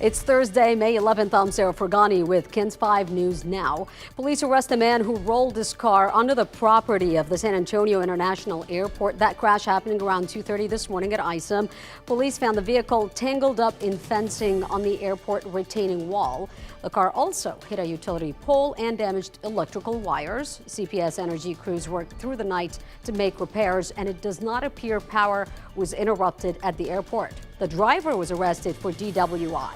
It's Thursday, May 11th. I'm Sarah Fergani with KENS 5 News Now. Police arrest a man who rolled his car onto the property of the San Antonio International Airport. That crash happening around 2:30 this morning at ISOM. Police found the vehicle tangled up in fencing on the airport retaining wall. The car also hit a utility pole and damaged electrical wires. CPS Energy crews worked through the night to make repairs, and it does not appear power was interrupted at the airport. The driver was arrested for DWI.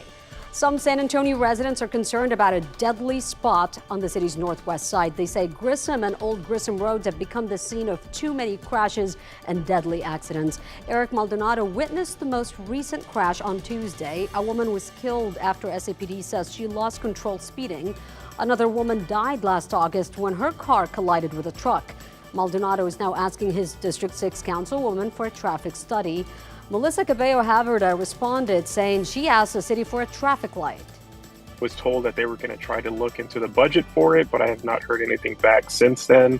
Some San Antonio residents are concerned about a deadly spot on the city's northwest side. They say Grissom and Old Grissom roads have become the scene of too many crashes and deadly accidents. Eric Maldonado witnessed the most recent crash on Tuesday. A woman was killed after SAPD says she lost control speeding. Another woman died last August when her car collided with a truck. Maldonado is now asking his District 6 councilwoman for a traffic study. Melissa Cabello Haverda responded, saying she asked the city for a traffic light. Was told that they were going to try to look into the budget for it, but I have not heard anything back since then.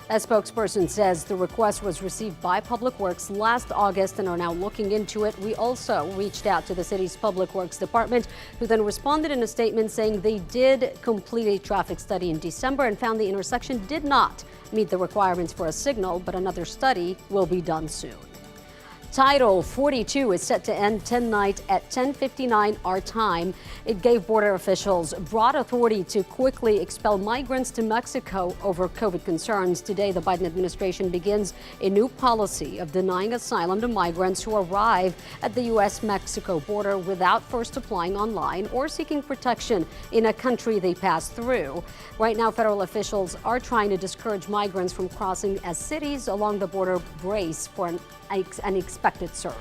A spokesperson says the request was received by Public Works last August and are now looking into it. We also reached out to the city's Public Works Department, who then responded in a statement saying they did complete a traffic study in December and found the intersection did not meet the requirements for a signal, but another study will be done soon. Title 42 is set to end tonight at 10:59 our time. It gave border officials broad authority to quickly expel migrants to Mexico over COVID concerns. Today, the Biden administration begins a new policy of denying asylum to migrants who arrive at the U.S.-Mexico border without first applying online or seeking protection in a country they pass through. Right now, federal officials are trying to discourage migrants from crossing as cities along the border brace for an expected surge.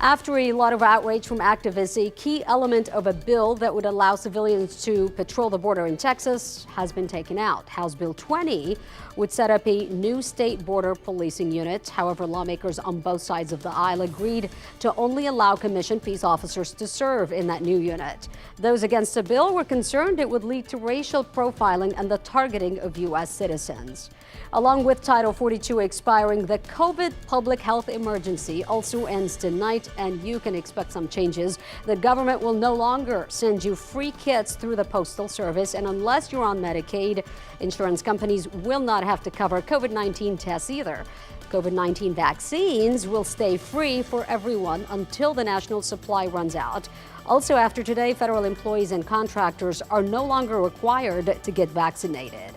After a lot of outrage from activists, a key element of a bill that would allow civilians to patrol the border in Texas has been taken out. House Bill 20 would set up a new state border policing unit. However, lawmakers on both sides of the aisle agreed to only allow commissioned peace officers to serve in that new unit. Those against the bill were concerned it would lead to racial profiling and the targeting of U.S. citizens. Along with Title 42 expiring, the COVID public health emergency also ends tonight, and you can expect some changes. The government will no longer send you free kits through the Postal Service, and unless you're on Medicaid, insurance companies will not have to cover COVID-19 tests either. COVID-19 vaccines will stay free for everyone until the national supply runs out. Also, after today, federal employees and contractors are no longer required to get vaccinated.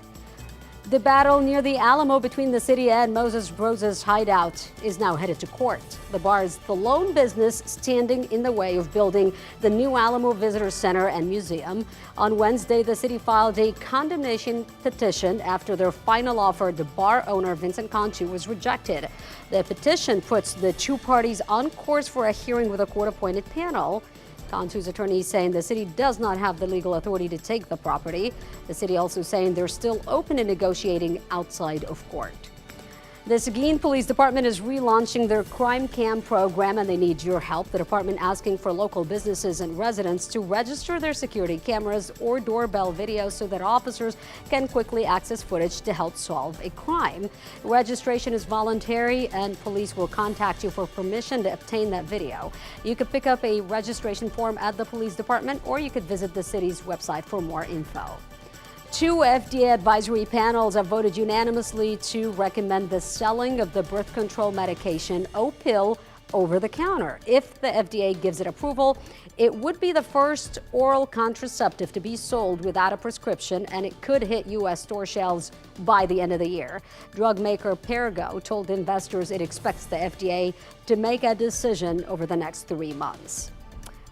The battle near the Alamo between the city and Moses Rosa's hideout is now headed to court. The bar is the lone business standing in the way of building the new Alamo Visitor Center and Museum. On Wednesday, the city filed a condemnation petition after their final offer to bar owner Vincent Conchu was rejected. The petition puts the two parties on course for a hearing with a court-appointed panel. Conchu's attorney saying the city does not have the legal authority to take the property. The city also saying they're still open to negotiating outside of court. The Seguin Police Department is relaunching their Crime Cam program, and they need your help. The department asking for local businesses and residents to register their security cameras or doorbell videos so that officers can quickly access footage to help solve a crime. Registration is voluntary, and police will contact you for permission to obtain that video. You could pick up a registration form at the police department, or you could visit the city's website for more info. Two FDA advisory panels have voted unanimously to recommend the selling of the birth control medication Opill over the counter. If the FDA gives it approval, it would be the first oral contraceptive to be sold without a prescription, and it could hit U.S. store shelves by the end of the year. Drug maker Perrigo told investors it expects the FDA to make a decision over the next 3 months.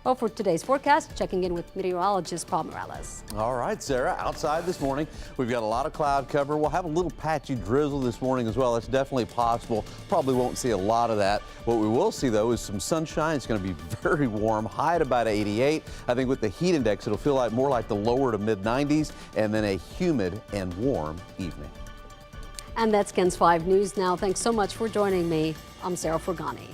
Well, for today's forecast, checking in with meteorologist Paul Morales. All right, Sarah, outside this morning, we've got a lot of cloud cover. We'll have a little patchy drizzle this morning as well. That's definitely possible. Probably won't see a lot of that. What we will see, though, is some sunshine. It's going to be very warm, high at about 88. I think with the heat index, it'll feel like more like the lower to mid 90s, and then a humid and warm evening. And that's KENS 5 News Now. Thanks so much for joining me. I'm Sarah Fergani.